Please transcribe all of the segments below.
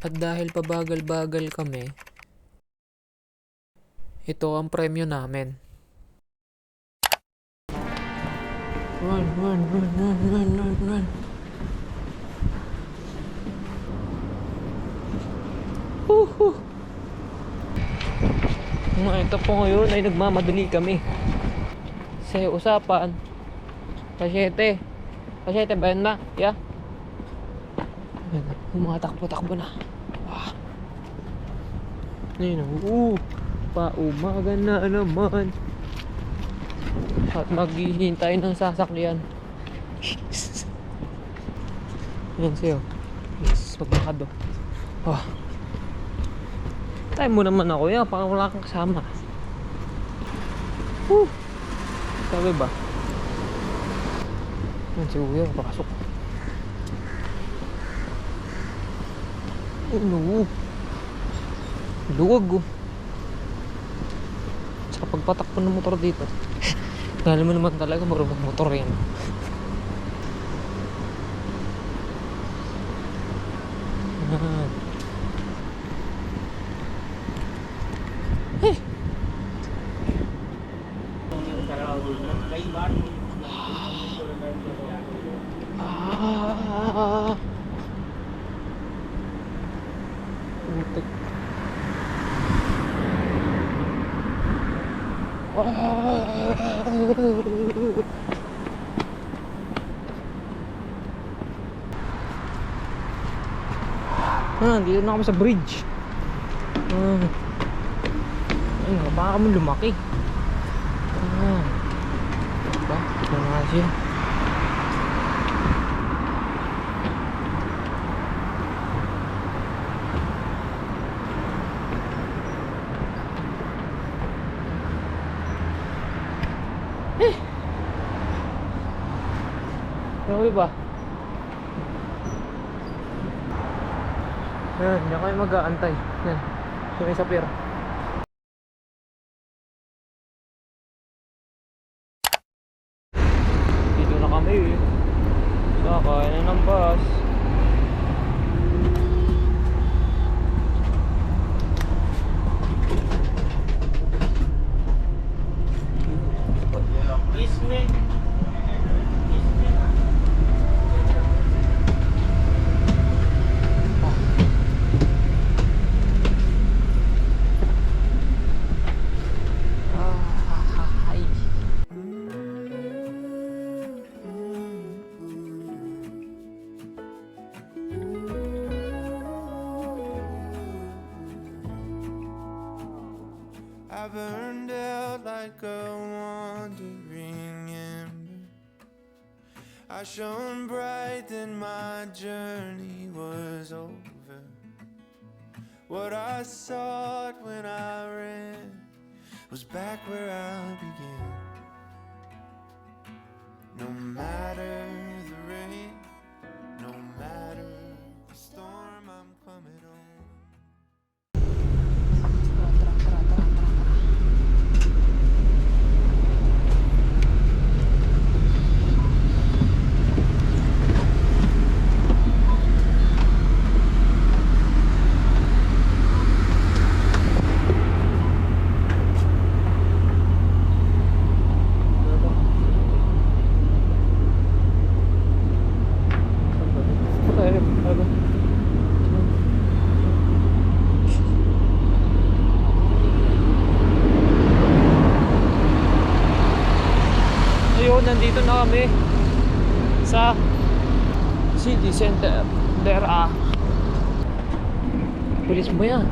At dahil pabagal-bagal kami, ito ang premyo namin. Run, run, run, run, run, run, run. Woohoo! Ito po ngayon ay nagmamadali kami. Sa usapan, pasyete ba yun na? Yeah? Takbo na. Ayun, paumaga na naman. At maghihintay ng sasakyan. Yan sa'yo. Yes, pagmakado. Time mo naman ako yan, parang wala kang kasama. Sabi ba? Yan si Kuya, pasok. Luwag oh. Sa pagpatakbo ng motor dito. Alam mo naman talaga marunong motor yan. Putik. Dito na kami sa bridge. Ayun, baka mo lumaki. Diba? Ito na siya. Grabe ba? Ayan, hindi kayo mag-aantay. Yan, may sa pier. Dito na kami. Sakay na ng bus. I burned out like a wandering ember. I shone bright, then my journey was over. What I sought when I ran was back where I began. No matter the rain, no matter the storm, I'm coming home. Nandito na kami sa city center. Pulis mo yan.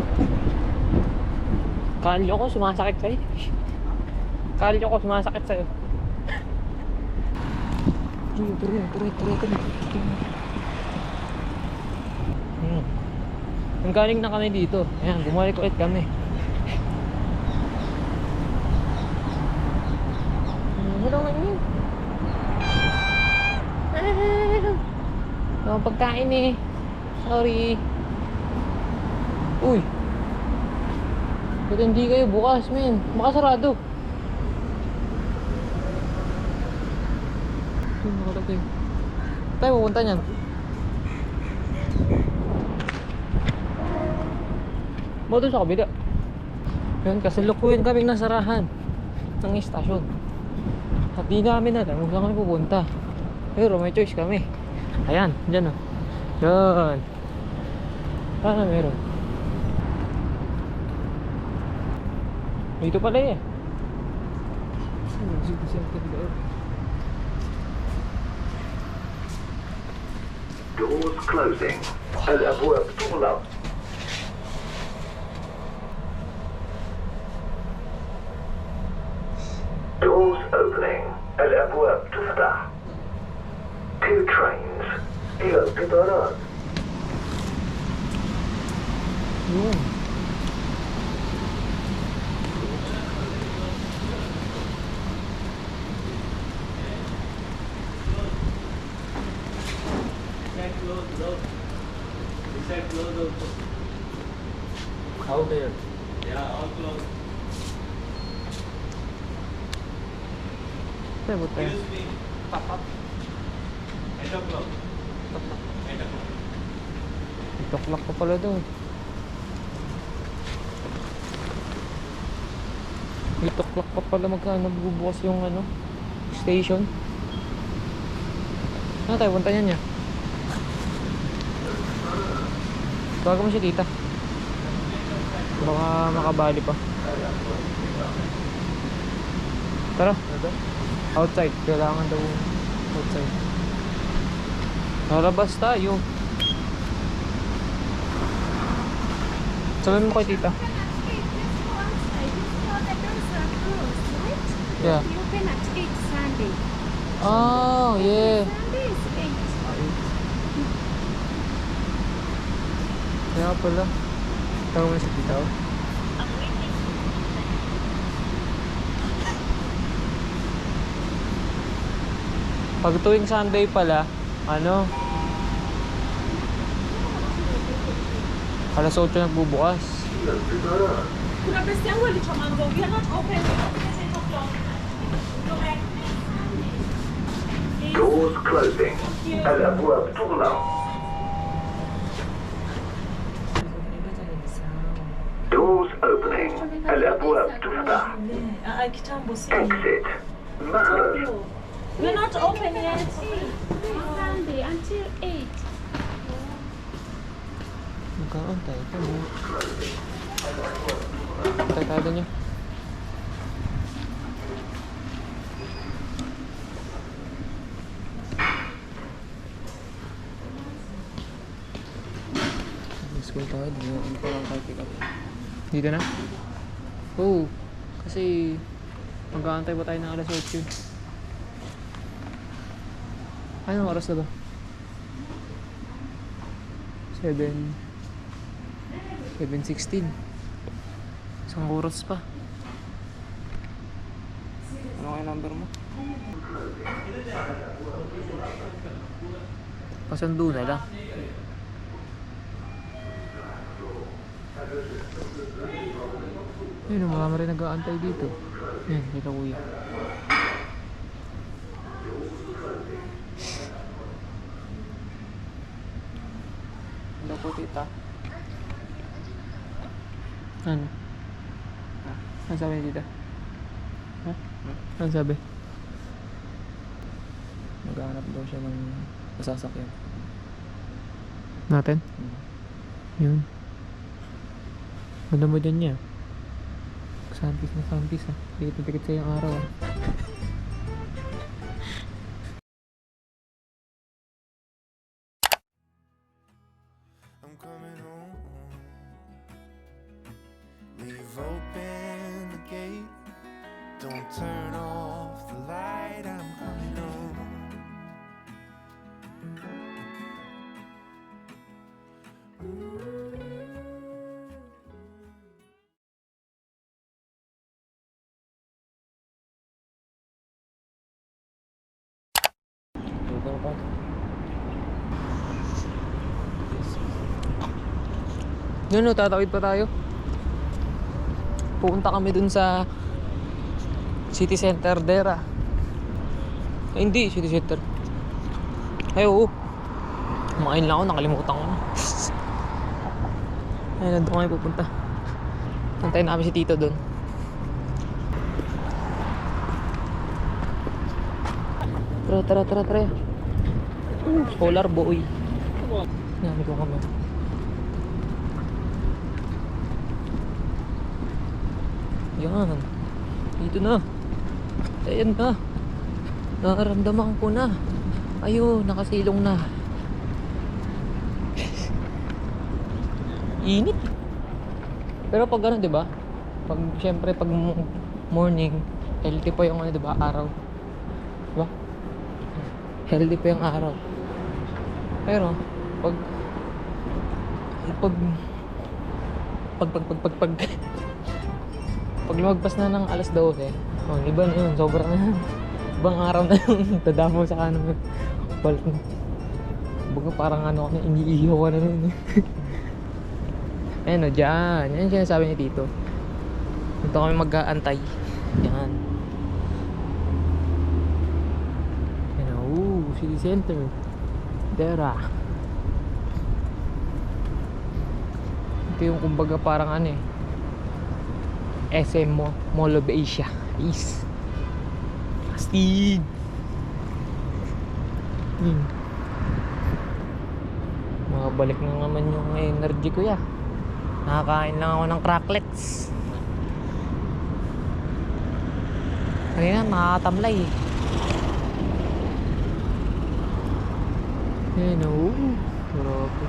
Kalyo ko sumasakit sa'yo. Kalyo ko sumasakit sa'yo. Tuloy. Ang galing na kami dito. Ayan, bumalik ulit kami. Ano naman yun? Wala akong pagkain eh. Sorry. Uy. Ba't hindi kayo bukas, men? Baka sarado. Nakalagay. Tayo pupunta niyan. mo doon sa kabila. Yun, kasalukuyan kaming nasarahan ng istasyon. At di namin alam kung saan kami pupunta. Pero may choice kami. Ayan, dyan o. Yan. Sana meron. Dito pala eh. Doors closing. الأبواب تغلق. Doors opening. الأبواب تفتح. Two trains. إلى القطارات. Yun. Out there. Tayo ba tayo? 8 o'clock pa pala doon. 8 o'clock pa pala magbubukas yung station. Ano tayo, punta niya? Tawagan mo si tita. Baka makabali pa. Tara. Outside. Kailangan daw outside. Narabas tayo. Sabihin mo kay tita. Yeah. You open at 8 Sunday. Oh, yeah. Sunday is 8. Kaya pala. Tawag mo si tita. Pag tuwing Sunday pala, alas 8 nagbubukas. Kuna peste yangu alichomanga, we are not open. Doors closing. الأبواب تغلق. Doors opening. الأبواب تفتح. Exit. مخرج. We are not open yet. Sunday until 8. Magkaantay ito mo. Antay tayo niya. School tayo, dito lang tayo pick up. Dito na? Oo, kasi mag-aantay pa tayo ng alas 8. Anong oras na ba? 7:16. Isang oras pa. Ano kaya number mo? Pasando na lang. Yun, marami rin nag-aantay dito. Yan, kita kuya. Hello po, tita. Ano? Ano sabi ni tita? Ha? Ano sabi? Maghanap daw siya ng masasakyan. Natin? Yun. Ganda mo dyan niya. Sampis na sampis ha. Dikit na dikit sa yung araw ha. I'm coming home. Leave open the gate. Don't turn off the light. I'm coming home. Yun o, tatawid pa tayo. Pupunta kami dun sa City Center Dera. Ay, hindi, City Center. Ay, oo. Kumain lang ako, nakalimutan ko na. Ay, nandun kami pupunta. Antayin namin si Tito doon. Tara. Solar boy. Nami ko kami. Yan. Dito na. Ayan na. Nararamdaman ko na. Ayun, nakasilong na. Init. Pero pag ano, 'di ba? Pag syempre pag morning, healthy pa yung ano, 'di ba, araw. 'Di ba? Healthy pa yung araw. Pero pag pag lumagpas na ng alas 12, oh, iba na yun, sobrang ibang araw na yung dadamo sa kanan. Balik na. Baga parang ano, iniihaw ka na nun. Ayan o, dyan. Yan yung sinasabi ni Tito. Dito kami mag-aantay. Yan. Yan o, city center. Dera. Ito yung kumbaga parang ano eh, SM Mall of Asia. Is Astig. Makabalik na naman yung energy ko ya. Nakakain lang ako ng cracklets. Kanina nakakatamlay eh. Ayan o. Grabe.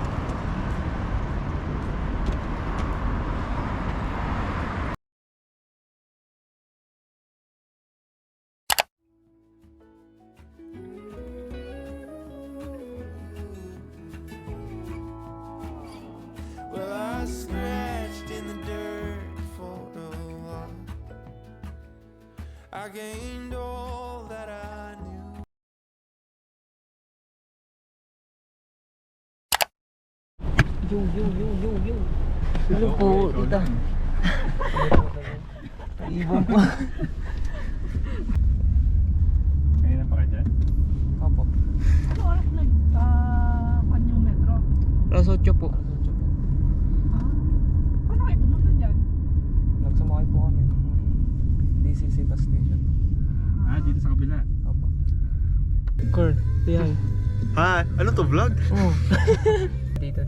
Well, I scratched in the dirt for a while. I gained all that I knew. Yo. Hello po, tita. Ibon po. Ngayon na pa ka dyan? Opo. Ano oras kanyang metro? Alas 8 po. Ah, paano kayo pumunta dyan? Nagsumakay po kami ng DCC bus station. Ah, dito sa kabila. Opo. Car, yan. Ha? Ano to, vlog? Oo. Tita.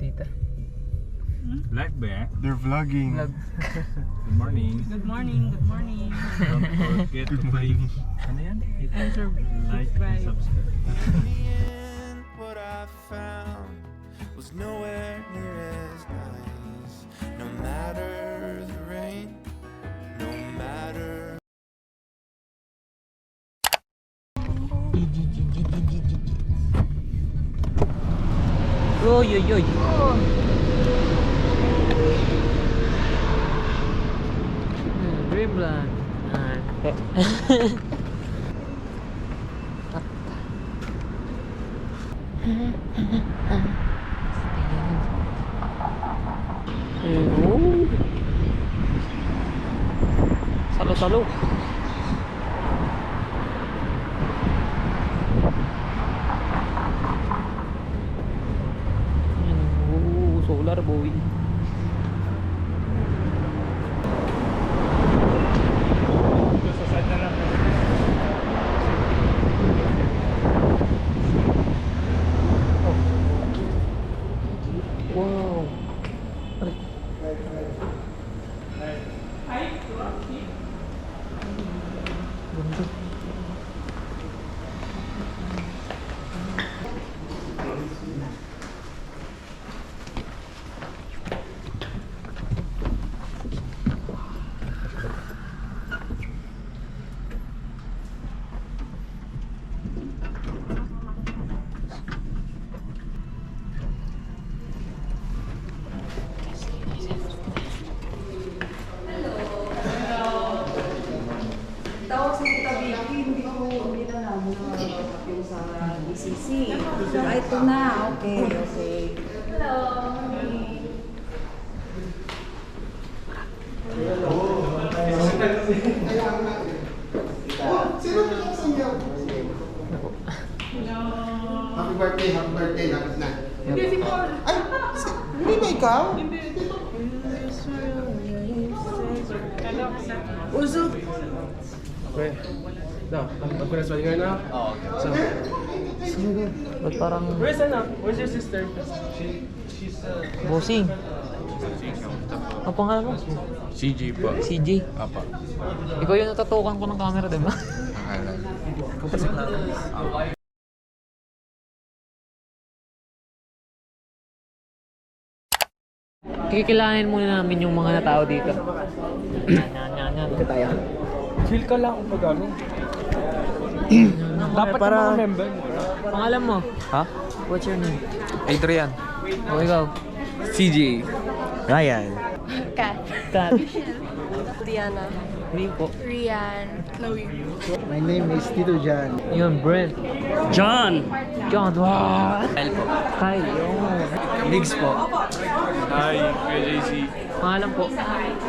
Live ba eh? They're vlogging. Vlog. Good morning. Good morning. Don't forget to like. Ano yan? Like and subscribe. In the end, what I found was nowhere near as nice. No matter the rain, no matter. Oy. Dreamland. Salo. Solar boy. Sa side na lang. Wow. Ganda. Tawag sa kita Vicky, hindi na namin yung sa DCC. Ito na, okay. Happy birthday, lapit na. Hindi, si Paul. Ay, hindi ba ikaw? Wait. No, I'm gonna spell right now. Oh, okay. So, Ba't parang where's Anna? Where's your sister? She's bossing? Ang pangalan mo? CG po. CJ? Apa. Ikaw yung natutukan ko ng camera, di ba? Akala. Kikilanin muna namin yung mga tao dito. Yan. Dito tayo. chill ka lang pag ano. Dapat para mga member. Pangalan mo? Ha? What's your name? Adrian. O ikaw? CG. Ryan. Kat. Kat. Diana. Rin po. Rian. Chloe. My name is Tito Jan. Yun, Brent. John. John, wow! Kyle po. Kyle, yun. Biggs po. Hi, Kuya JC. Pangalan po?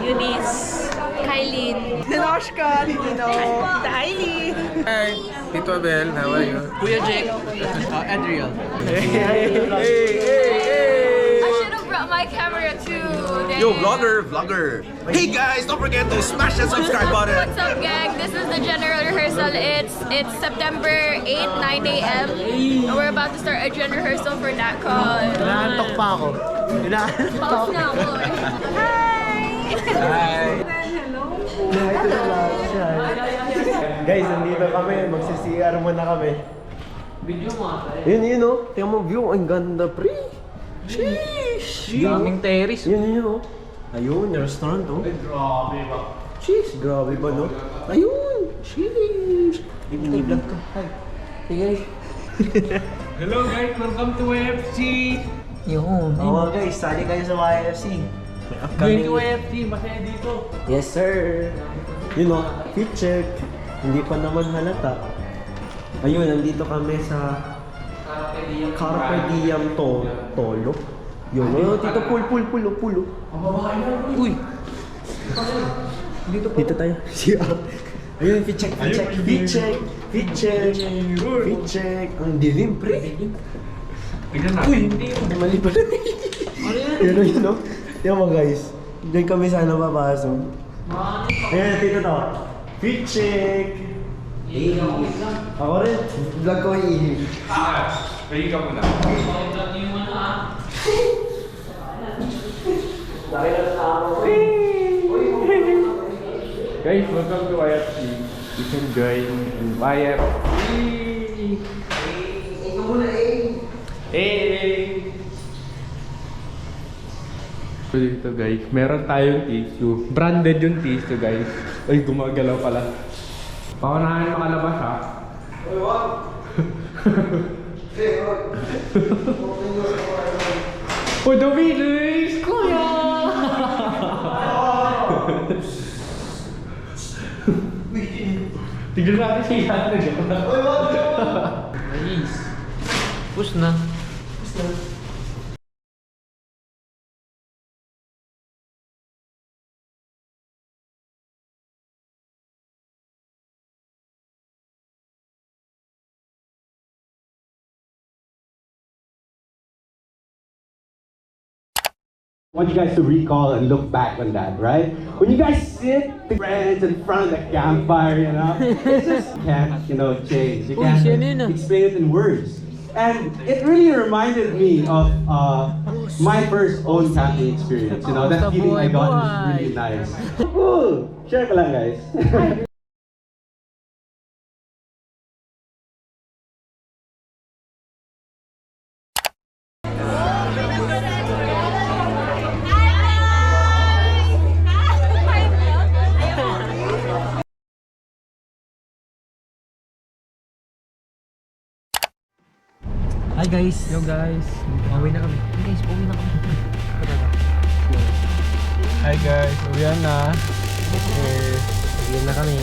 Eunice. Kylene. Ninoshka, Tito, Daily. Hi, Tito Abel. How are you? Kuya Jake. Adrian. I should have brought my camera too. Yo, vlogger. Hey guys, don't forget to smash that subscribe button. What's up, gang? This is the general rehearsal. It's September 8, 9 a.m. And we're about to start a general rehearsal for that call. Inaantok pa ako. Pause na ako. Hi! Guys, nandito kami. Magsi-CR muna kami. Video mo ata eh. Yun oh. Tingnan mo view. Ang ganda, pre. Sheesh. Daming terrace. Yun oh. Ayun, yung restaurant oh. Grabe ba? Sheesh, grabe ba no? Ayun. Sheesh. I-vlog ko. Hi. Hey guys. Hello guys, welcome to YFC. Yun. Oo guys, sali kayo sa YFC. May Going to YFC, masaya dito. Yes sir. Yun o, fit check. Hindi pa naman halata. Ayun, nandito kami sa Carpe Diem Tolo. Yun, oh, dito pulo. Uy! Dito tayo. Ayun, fit check. Ang dilim, pre. Uy, mali pala. Yun o. Tingnan mo guys. Diyan kami sana papasok. Ayan, dito to. Fit check. Ako rin. Vlog ko iihi. Pwede ka muna. Guys, welcome to YFC. You can join in YFC. Hey! So dito guys, meron tayong tissue. Branded yung tissue guys. Ay, gumagalaw pala. Paunahan makalabas ha. Uy, wag! Uy, Dominis! Kuya! Tignan natin siya. Uy, wag! Nice. Push na. I want you guys to recall and look back on that, right? When you guys sit with friends in front of the campfire, you know, it's just you can't, change. You can't explain it in words. And it really reminded me of my first own camping experience. You know, that feeling I got was really nice. Cool. Share ko lang, guys. Hi guys. Yo guys. Pauwi na kami. Guys, pauwi na kami. Hi guys, uwian na. Okay, Pauwi na kami.